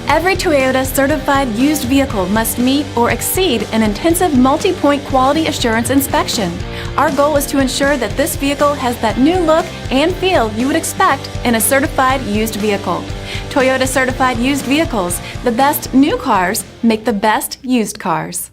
Every Toyota certified used vehicle must meet or exceed an intensive multi-point quality assurance inspection. Our goal is to ensure that this vehicle has that new look and feel you would expect in a certified used vehicle. Toyota certified used vehicles, the best new cars make the best used cars.